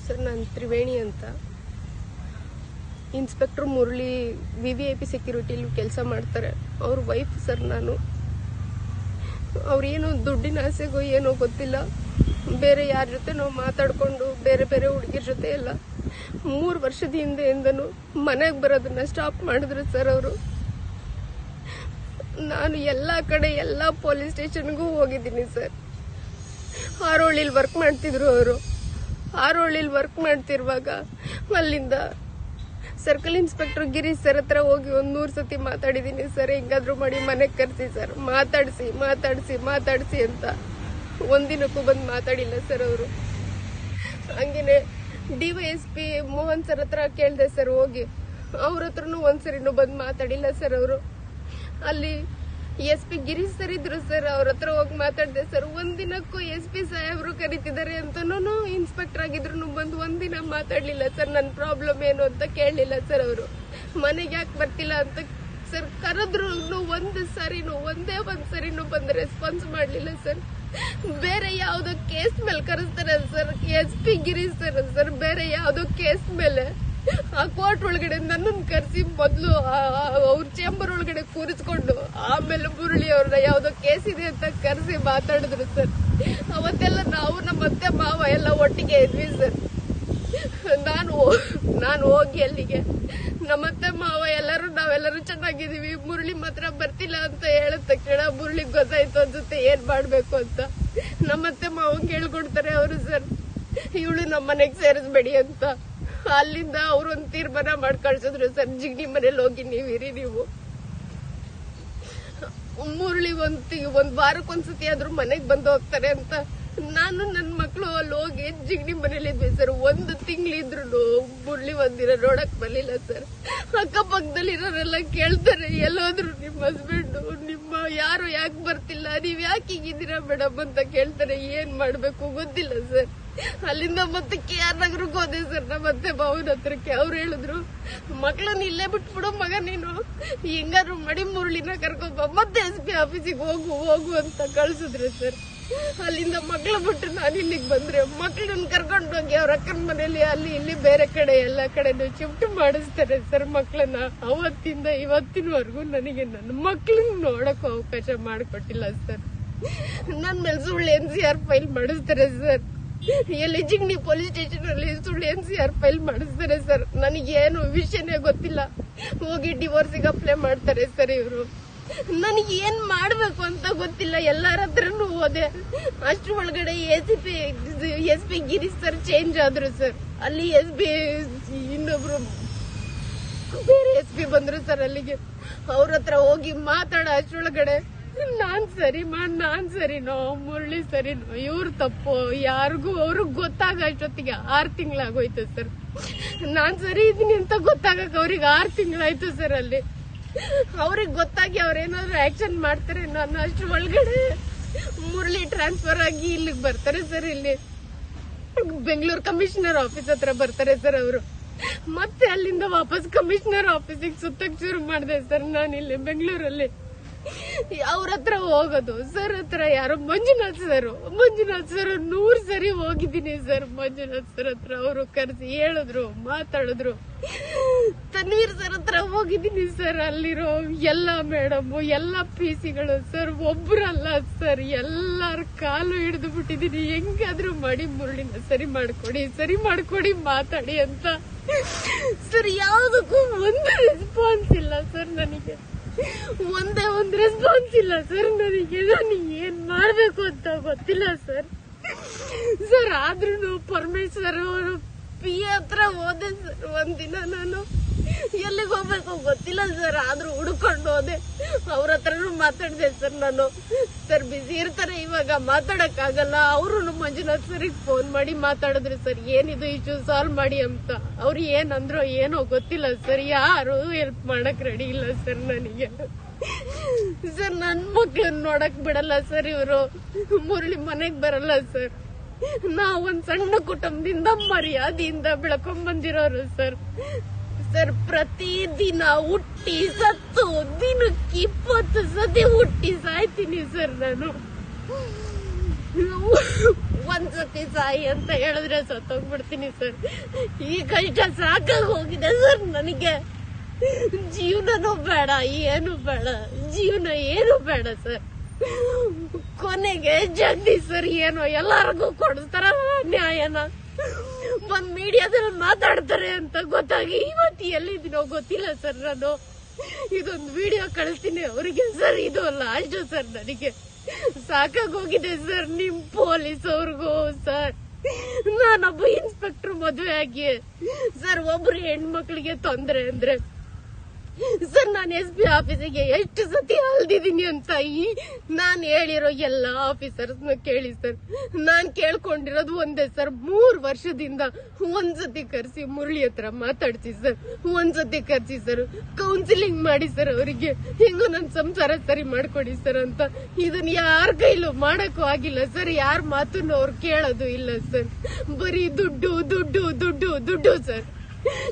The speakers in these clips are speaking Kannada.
ಸರ್ ನಾನು ತ್ರಿವೇಣಿ ಅಂತ ಇನ್ಸ್ಪೆಕ್ಟರ್ ಮುರಳಿ VVIP ಸೆಕ್ಯೂರಿಟಿಲಿ ಕೆಲಸ ಮಾಡ್ತಾರೆ. ಅವ್ರ ವೈಫ್ ಸರ್ ನಾನು. ಅವ್ರೇನು ದುಡ್ಡಿನ ಆಸೆಗೋ ಏನೋ ಗೊತ್ತಿಲ್ಲ, ಬೇರೆ ಯಾರ ಜೊತೆ ನಾವು ಮಾತಾಡ್ಕೊಂಡು ಬೇರೆ ಬೇರೆ ಹುಡುಗಿರ ಜೊತೆ ಎಲ್ಲ 3 ವರ್ಷದ ಹಿಂದೆಯಿಂದನೂ ಮನೆಗೆ ಬರೋದನ್ನ ಸ್ಟಾಪ್ ಮಾಡಿದ್ರು ಸರ್ ಅವರು. ನಾನು ಎಲ್ಲ ಕಡೆ ಎಲ್ಲ ಪೊಲೀಸ್ ಸ್ಟೇಷನ್ಗೂ ಹೋಗಿದ್ದೀನಿ ಸರ್. ಹಾರೋಳಿಲಿ ವರ್ಕ್ ಮಾಡ್ತಿದ್ರು ಅವರು. ಹಾರೋಳಿಲಿ ವರ್ಕ್ ಮಾಡ್ತಿರುವಾಗ ಅಲ್ಲಿಂದ ಸರ್ಕಲ್ ಇನ್ಸ್ಪೆಕ್ಟರ್ ಗಿರೀಶ್ ಸರ್ ಹತ್ರ ಹೋಗಿ 100 ಸತಿ ಮಾತಾಡಿದೀನಿ ಸರ್. ಹೆಂಗಾದ್ರೂ ಮಾಡಿ ಮನೆಗೆ ಕರ್ಸಿ ಸರ್, ಮಾತಾಡಿಸಿ ಮಾತಾಡಿಸಿ ಮಾತಾಡಿಸಿ ಅಂತ. ಒಂದಿನಕ್ಕೂ ಬಂದು ಮಾತಾಡಿಲ್ಲ ಸರ್ ಅವರು. ಹಂಗೇನೆ DYSP ಮೋಹನ್ ಸರ್ ಹತ್ರ ಕೇಳಿದೆ ಸರ್ ಹೋಗಿ, ಅವ್ರ ಹತ್ರನೂ ಒಂದ್ಸರಿನೂ ಬಂದು ಮಾತಾಡಿಲ್ಲ ಸರ್ ಅವರು. ಅಲ್ಲಿ SP ಗಿರೀಶ್ ಸರ್ ಇದ್ರು ಸರ್, ಅವ್ರ ಹತ್ರ ಹೋಗಿ ಮಾತಾಡಿದೆ ಸರ್. ಒಂದಿನಕ್ಕೂ SP ಸಾಹೇಬ್ರು ಕರೀತಿದ್ದಾರೆ ಅಂತನೂ ಇನ್ಸ್ಪೆಕ್ಟರ್ ಆಗಿದ್ರು ಬಂದು ಒಂದಿನ ಮಾತಾಡ್ಲಿಲ್ಲ ಸರ್. ನನ್ನ ಪ್ರಾಬ್ಲಮ್ ಏನು ಅಂತ ಕೇಳಲಿಲ್ಲ ಸರ್ ಅವರು. ಮನೆಗೆ ಯಾಕೆ ಬರ್ತಿಲ್ಲ ಅಂತ ಸರ್ ಕರೆದ್ರು ಒಂದೇ ಒಂದ್ಸರಿನೂ ಬಂದು ರೆಸ್ಪಾನ್ಸ್ ಮಾಡ್ಲಿಲ್ಲ ಸರ್. ಬೇರೆ ಯಾವ್ದೋ ಕೇಸ್ ಮೇಲೆ ಕರೆಸ್ತಾರೆ ಸರ್. SP ಗಿರೀಶ್ ಸರ್ ಬೇರೆ ಯಾವ್ದೋ ಕೇಸ್ ಮೇಲೆ ಆ ಕೋರ್ಟ್ ಒಳಗಡೆ ನನ್ನನ್ನು ಕರೆಸಿ ಮೊದಲು ಅವ್ರ ಚೇಂಬರ್ ಒಳಗಡೆ ಕೂರಿಸ್ಕೊಂಡು ಆಮೇಲೆ ಮುರಳಿ ಅವ್ರನ್ನ ಯಾವ್ದೋ ಕೇಸ್ ಇದೆ ಅಂತ ಕರೆಸಿ ಮಾತಾಡಿದ್ರು ಸರ್. ಅವತ್ತೆಲ್ಲ ನಾವು ನಮ್ಮ ಅತ್ತೆ ಮಾವ ಎಲ್ಲ ಒಟ್ಟಿಗೆ ಇದ್ವಿ ಸರ್. ನಾನು ಹೋಗಿ ಅಲ್ಲಿಗೆ ನಮ್ಮತ್ತೆ ಮಾವ ನಾವೆಲ್ಲರೂ ಚೆನ್ನಾಗಿದೀವಿ, ಮುರಳಿ ಮಾತ್ರ ಬರ್ತಿಲ್ಲ ಅಂತ ಹೇಳಿದ ತಕ್ಷಣ ಮುರಳಿಗೆ ಗೊತ್ತಾಯ್ತು ಅನ್ಸುತ್ತೆ ಏನ್ ಮಾಡ್ಬೇಕು ಅಂತ. ನಮ್ಮತ್ತೆ ಮಾವಂಗೆ ಹೇಳ್ಕೊಡ್ತಾರೆ ಅವರು ಸರ್, ಇವಳು ನಮ್ಮ ಮನೆಗೆ ಸೇರಿಸ್ಬೇಡಿ ಅಂತ. ಅಲ್ಲಿಂದ ಅವ್ರು ಒಂದು ತೀರ್ಮಾನ ಮಾಡಿ ಕಳ್ಸಿದ್ರು ಸರ್, ಜಿಗ್ನಿ ಮನೇಲಿ ಹೋಗಿ ನೀವಿರಿ ನೀವು. ಮುರಳಿ ಒಂದ್ ವಾರಕ್ಕೊಂದ್ಸತಿ ಆದ್ರೂ ಮನೆಗ್ ಬಂದು ಹೋಗ್ತಾರೆ ಅಂತ ನಾನು ನನ್ನ ಮಕ್ಕಳು ಅಲ್ಲಿ ಹೋಗಿ ಜಿಗ್ನಿ ಮನೇಲಿ ಇದ್ವಿ ಸರ್. 1 ತಿಂಗಳಿದ್ರು ಮುರಳಿ ಒಂದಿನ ನೋಡಕ್ ಬರ್ಲಿಲ್ಲ ಸರ್. ಅಕ್ಕಪಕ್ಕದಲ್ಲಿರೋರೆಲ್ಲ ಕೇಳ್ತಾರೆ, ಎಲ್ಲೋದ್ರು ನಿಮ್ಮ ಹಸ್ಬೆಂಡ್, ನಿಮ್ಮ ಯಾರು ಯಾಕೆ ಬರ್ತಿಲ್ಲ, ನೀವ್ ಯಾಕೆ ಹೀಗಿದ್ದೀರಾ ಮೇಡಮ್ ಅಂತ ಕೇಳ್ತಾರೆ. ಏನ್ ಮಾಡ್ಬೇಕು ಗೊತ್ತಿಲ್ಲ ಸರ್. ಅಲ್ಲಿಂದ ಮತ್ತೆ KR ನಗರಕ್ಕೆ ಹೋದೆ ಸರ್, ಮತ್ತೆ ಬಾವನ ಹತ್ರಕ್ಕೆ. ಅವ್ರು ಹೇಳಿದ್ರು, ಮಕ್ಕಳನ್ನ ಇಲ್ಲೇ ಬಿಟ್ಬಿಡು ಮಗ, ನೀನು ಹೆಂಗಾರು ಮಾಡಿ ಮುರಳಿನ ಕರ್ಕೊಂಬ, ಮತ್ತೆ SP ಆಫೀಸಿಗೆ ಹೋಗು ಅಂತ ಕಳ್ಸಿದ್ರು ಸರ್. ಅಲ್ಲಿಂದ ಮಕ್ಳು ಬಿಟ್ಟು ನಾನು ಇಲ್ಲಿಗೆ ಬಂದ್ರೆ ಮಕ್ಳನ್ನ ಕರ್ಕೊಂಡು ಹೋಗಿ ಅವ್ರ ಅಕ್ಕನ ಮನೇಲಿ ಅಲ್ಲಿ ಇಲ್ಲಿ ಬೇರೆ ಕಡೆ ಎಲ್ಲ ಕಡೆನೂ ಶಿಫ್ಟ್ ಮಾಡಿಸ್ತಾರೆ ಸರ್ ಮಕ್ಳನ್ನ. ಅವತ್ತಿಂದ ಇವತ್ತಿನವರೆಗೂ ನನಗೆ ನನ್ನ ಮಕ್ಳನ್ನ ನೋಡಕ್ ಅವಕಾಶ ಮಾಡಿಕೊಟ್ಟಿಲ್ಲ ಸರ್. ನನ್ ಮೇಲೆ ಸುಳ್ಳು NCR ಫೈಲ್ ಮಾಡಿಸ್ತಾರೆ ಸರ್. ಎಲ್ಲಿ ಜಿಗ್ನಿ ಪೊಲೀಸ್ ಸ್ಟೇಷನ್ ಅಲ್ಲಿ ಸುಳ್ಳು NCR ಫೈಲ್ ಮಾಡಿಸ್ತಾರೆ ಸರ್. ನನಗೇನು ವಿಷಯನೇ ಗೊತ್ತಿಲ್ಲ. ಹೋಗಿ ಡಿವೋರ್ಸಿಗೆ ಅಪ್ಲೈ ಮಾಡ್ತಾರೆ ಸರ್ ಇವರು. ನನಗೆ ಏನ್ ಮಾಡ್ಬೇಕು ಅಂತ ಗೊತ್ತಿಲ್ಲ. ಎಲ್ಲಾರ ಹತ್ರನು ಹೋದೆ. ಅಷ್ಟ್ರ ಒಳಗಡೆ SP ಗಿರೀಶ್ ಸರ್ ಚೇಂಜ್ ಆದ್ರು ಸರ್. ಅಲ್ಲಿ ಇನ್ನೊಬ್ರು ಬೇರೆ SP ಬಂದ್ರು ಸರ್ ಅಲ್ಲಿಗೆ. ಅವ್ರ ಹತ್ರ ಹೋಗಿ ಮಾತಾಡ ಅಷ್ಟ್ರೊಳಗಡೆ ನಾನ್ ಸರಿನೋ ಮುರಳಿ ಸರಿನೋ ಇವ್ರ ತಪ್ಪು ಯಾರಿಗೂ ಅವ್ರಿಗೆ ಗೊತ್ತಾಗ ಅಷ್ಟೊತ್ತಿಗೆ 6 ತಿಂಗಳಾಗೋಯ್ತು ಸರ್. ನಾನ್ ಸರಿ ಇದೀನಿ ಅಂತ ಗೊತ್ತಾಗಕ್ ಅವ್ರಿಗೆ 6 ತಿಂಗಳಾಯ್ತು ಸರ್. ಅಲ್ಲಿ ಅವ್ರಿಗೆ ಗೊತ್ತಾಗಿ ಅವ್ರೇನಾದ್ರು ಆಕ್ಷನ್ ಮಾಡ್ತಾರೆ ನಾನು ಅಷ್ಟ್ರ ಒಳಗಡೆ ಮುರಳಿ ಟ್ರಾನ್ಸ್ಫರ್ ಆಗಿ ಇಲ್ಲಿಗೆ ಬರ್ತಾರೆ ಸರ್. ಇಲ್ಲಿ ಬೆಂಗಳೂರು ಕಮಿಷನರ್ ಆಫೀಸ್ ಹತ್ರ ಬರ್ತಾರೆ ಸರ್ ಅವರು. ಮತ್ತೆ ಅಲ್ಲಿಂದ ವಾಪಸ್ ಕಮಿಷನರ್ ಆಫೀಸಿಗೆ ಸುತ್ತಕ್ ಶುರು ಮಾಡಿದೆ ಸರ್. ನಾನು ಇಲ್ಲಿ ಬೆಂಗಳೂರಲ್ಲಿ ಅವ್ರ ಹತ್ರ ಹೋಗೋದು ಸರ್ ಹತ್ರ ಯಾರೋ ಮಂಜುನಾಥ್ ಸರ್ 100 ಸರಿ ಹೋಗಿದ್ದೀನಿ ಸರ್. ಮಂಜುನಾಥ್ ಸರ್ ಹತ್ರ ಅವರು ಕರೆಸಿ ಹೇಳಿದ್ರು, ಮಾತಾಡಿದ್ರು. ತನ್ವೀರ್ ಸರ್ ಹತ್ರ ಹೋಗಿದ್ದೀನಿ ಸರ್. ಅಲ್ಲಿರೋ ಎಲ್ಲ ಮೇಡಮ್ ಎಲ್ಲ PC-ಗಳು ಸರ್ ಒಬ್ರಲ್ಲ ಸರ್, ಎಲ್ಲಾರ ಕಾಲು ಹಿಡಿದು ಬಿಟ್ಟಿದೀನಿ. ಹೆಂಗಾದ್ರೂ ಮಾಡಿ ಮುರಳಿನ ಸರಿ ಮಾಡ್ಕೊಡಿ ಮಾತಾಡಿ ಅಂತ ಸರ್. ಯಾವ್ದಕ್ಕೂ ಒಂದು ರೆಸ್ಪಾನ್ಸ್ ಇಲ್ಲ ಸರ್. ನನಗೆ ಒಂದೇ ಒಂದು ರೆಸ್ಪಾನ್ಸ್ ಇಲ್ಲ ಸರ್. ನನಗೆ ಏನ್ ಮಾಡ್ಬೇಕು ಅಂತ ಗೊತ್ತಿಲ್ಲ ಸರ್. ಆದ್ರೂ ಪರಮೇಶ್ವರ್ ಅವರು PA ಹತ್ರ ಹೋದೆ ಸರ್. ಒಂದಿನ ನಾನು ಎಲ್ಲಿಗೆ ಹೋಗ್ಬೇಕು ಗೊತ್ತಿಲ್ಲ ಸರ್, ಆದ್ರೂ ಹುಡ್ಕೊಂಡು ಹೋದೆ. ಅವ್ರ ಹತ್ರನು ಮಾತಾಡಿದೆ ಸರ್. ನಾನು ಸರ್ ಬಿಸಿ ಇರ್ತಾರೆ ಇವಾಗ ಮಾತಾಡಕ್ ಆಗಲ್ಲ. ಅವರು ಮಂಜುನಾಥ್ ಸರಿಗೆ ಫೋನ್ ಮಾಡಿ ಮಾತಾಡಿದ್ರು ಸರ್, ಏನಿದು ಇಶ್ಯೂ ಸಾಲ್ವ್ ಮಾಡಿ ಅಂತ. ಅವ್ರು ಏನಂದ್ರೋ ಏನೋ ಗೊತ್ತಿಲ್ಲ ಸರ್. ಯಾರು ಹೆಲ್ಪ್ ಮಾಡಕ್ ರೆಡಿ ಇಲ್ಲ ಸರ್ ನನಗೆ ಸರ್. ನನ್ ಮಕ್ಳನ್ನ ನೋಡಕ್ ಬಿಡಲ್ಲ ಸರ್ ಇವರು. ಮುರಳಿ ಮನೆಗ್ ಬರಲ್ಲ ಸರ್. ನಾವೊಂದ್ ಸಣ್ಣ ಕುಟುಂಬದಿಂದ ಮರ್ಯಾದೆಯಿಂದ ಬೆಳ್ಕೊಂಡ್ ಬಂದಿರೋರು ಸರ್. ಪ್ರತಿದಿನ ಹುಟ್ಟಿ ಸತ್ತು ದಿನಕ್ಕೆ 20 ಸತಿ ಹುಟ್ಟಿ ಸಾಯ್ತೀನಿ ಸರ್. ನಾನು ಒಂದ್ಸತಿ ಸಾಯಿ ಅಂತ ಹೇಳಿದ್ರೆ ಸತ್ತೋಗ್ಬಿಡ್ತೀನಿ ಸರ್. ಈ ಕಷ್ಟ ಸಾಕಾಗಿ ಹೋಗಿದೆ ಸರ್ ನನಗೆ. ಜೀವನನೂ ಬೇಡ, ಏನು ಬೇಡ, ಜೀವನ ಏನು ಬೇಡ ಸರ್. ಕೊನೆಗೆ ಜಗದೀಶ್ ಸರ್ ಏನೋ ಎಲ್ಲರಿಗೂ ಕೊಡಿಸ್ತಾರ ನ್ಯಾಯನ, ಒಂದ್ ಮೀಡಿಯಾದಲ್ಲಿ ಮಾತಾಡ್ತಾರೆ ಅಂತ ಗೊತ್ತಾಗಿ ಇವತ್ತು ಎಲ್ಲಿದ್ದೀನೋ ಗೊತ್ತಿಲ್ಲ ಸರ್. ನಾನು ಇದೊಂದು ವಿಡಿಯೋ ಕಳಿಸ್ತೀನಿ ಅವರಿಗೆ ಸರ್. ಇದು ಲಾಸ್ಟ್ ಸರ್, ನನಗೆ ಸಾಕಾಗೋಗಿದೆ ಸರ್ ನಿಮ್ ಪೊಲೀಸ್ ಅವ್ರಿಗೂ ಸರ್. ನಾನೊಬ್ಬ ಇನ್ಸ್ಪೆಕ್ಟರ್ ಮದುವೆ ಆಗಿ ಸರ್ ಒಬ್ರು ಹೆಣ್ಮಕ್ಳಿಗೆ ತೊಂದರೆ ಅಂದ್ರೆ ಸರ್ ನಾನು SP ಆಫೀಸಿಗೆ ಎಷ್ಟು ಸತಿ ಅಲ್ದಿದ್ದೀನಿ ಅಂತ ನಾನ್ ಹೇಳಿರೋ ಎಲ್ಲ ಆಫೀಸರ್ಸ್ ಕೇಳಿ ಸರ್. ನಾನ್ ಕೇಳ್ಕೊಂಡಿರೋದು ಒಂದೇ ಸರ್, 3 ವರ್ಷದಿಂದ ಒಂದ್ಸತಿ ಕರ್ಸಿ ಮುರಳಿ ಹತ್ರ ಮಾತಾಡ್ಸಿ ಸರ್, ಒಂದ್ಸತಿ ಕರ್ಸಿ ಸರ್, ಕೌನ್ಸಿಲಿಂಗ್ ಮಾಡಿ ಸರ್, ಅವರಿಗೆ ಹೆಂಗೋ ನನ್ ಸಂಸಾರ ಸರಿ ಮಾಡ್ಕೊಡಿ ಸರ್ ಅಂತ. ಇದನ್ನ ಯಾರ ಕೈಲೂ ಮಾಡಕ್ಕೂ ಆಗಿಲ್ಲ ಸರ್. ಯಾರ ಮಾತನ್ನು ಅವ್ರು ಕೇಳೋದು ಇಲ್ಲ ಸರ್. ಬರೀ ದುಡ್ಡು ದುಡ್ಡು ದುಡ್ಡು ದುಡ್ಡು ಸರ್.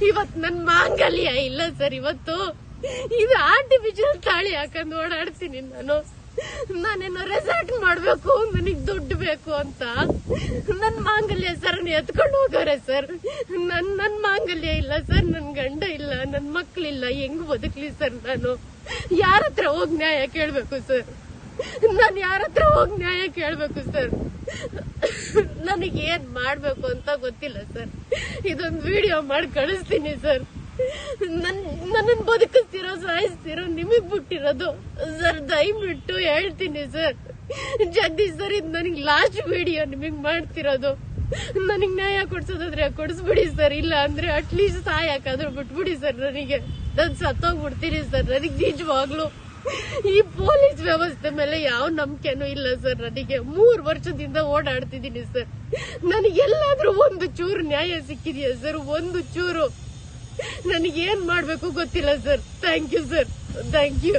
ಇವತ್ ನನ್ ಮಾಂಗಲ್ಯ ಇಲ್ಲ ಸರ್. ಇವತ್ತು ಇದು ಆರ್ಟಿಫಿಷಿಯಲ್ ತಾಳಿ ಹಾಕೊಂಡ್ ಓಡಾಡ್ತೀನಿ ನಾನು. ನಾನೇನೋ ರೆಸಾರ್ಟ್ ಮಾಡ್ಬೇಕು, ನನಗ್ ದುಡ್ಡು ಬೇಕು ಅಂತ ನನ್ ಮಾಂಗಲ್ಯ ಸರ್ ಎತ್ಕೊಂಡು ಹೋಗೋರೆ ಸರ್. ನನ್ ಮಾಂಗಲ್ಯ ಇಲ್ಲ ಸರ್, ನನ್ ಗಂಡ ಇಲ್ಲ, ನನ್ ಮಕ್ಳಿಲ್ಲ, ಹೆಂಗ್ ಬದುಕ್ಲಿ ಸರ್? ನಾನು ಯಾರ ಹತ್ರ ಹೋಗ್ ನ್ಯಾಯ ಕೇಳ್ಬೇಕು ಸರ್? ನಾನು ಯಾರ ಹತ್ರ ಹೋಗಿ ನ್ಯಾಯ ಕೇಳ್ಬೇಕು ಸರ್? ನನಗೆ ಏನ್ ಮಾಡ್ಬೇಕು ಅಂತ ಗೊತ್ತಿಲ್ಲ ಸರ್. ಇದೊಂದು ವಿಡಿಯೋ ಮಾಡಿ ಕಳಿಸ್ತೀನಿ ಸರ್. ನನ್ನ ಬದುಕಿಸ್ತಿರೋ ಸಾಯಿಸ್ತಿರೋ ನಿಮಗ್ ಬಿಟ್ಟಿರೋದು ಸರ್. ದಯವಿಟ್ಟು ಹೇಳ್ತೀನಿ ಸರ್, ಜಗದೀಶ್ ಸರ್, ಇದು ನನಗೆ ಲಾಸ್ಟ್ ವಿಡಿಯೋ ನಿಮಗ್ ಮಾಡ್ತಿರೋದು. ನನಗ್ ನ್ಯಾಯ ಕೊಡ್ಸೋದಾದ್ರೆ ಕೊಡಿಸ್ಬಿಡಿ ಸರ್, ಇಲ್ಲ ಅಂದ್ರೆ ಅಟ್ಲೀಸ್ಟ್ ಸಾಯಕಾದ್ರೂ ಬಿಟ್ಬಿಡಿ ಸರ್. ನನಗೆ ನಾನು ಸತ್ತೋಗ್ಬಿಡ್ತೀನಿ ಸರ್. ನನಗ್ ನಿಜವಾಗ್ಲು ಈ ಪೊಲೀಸ್ ವ್ಯವಸ್ಥೆ ಮೇಲೆ ಯಾವ ನಂಬಿಕೆನೂ ಇಲ್ಲ ಸರ್. ನನಗೆ 3 ವರ್ಷದಿಂದ ಓಡಾಡ್ತಿದ್ದೀನಿ ಸರ್. ನನಗೆಲ್ಲಾದ್ರೂ ಒಂದು ಚೂರು ನ್ಯಾಯ ಸಿಕ್ಕಿದೆಯಾ ಸರ್? ಒಂದು ಚೂರು. ನನಗೇನ್ ಮಾಡ್ಬೇಕು ಗೊತ್ತಿಲ್ಲ sir. Thank you sir, thank you.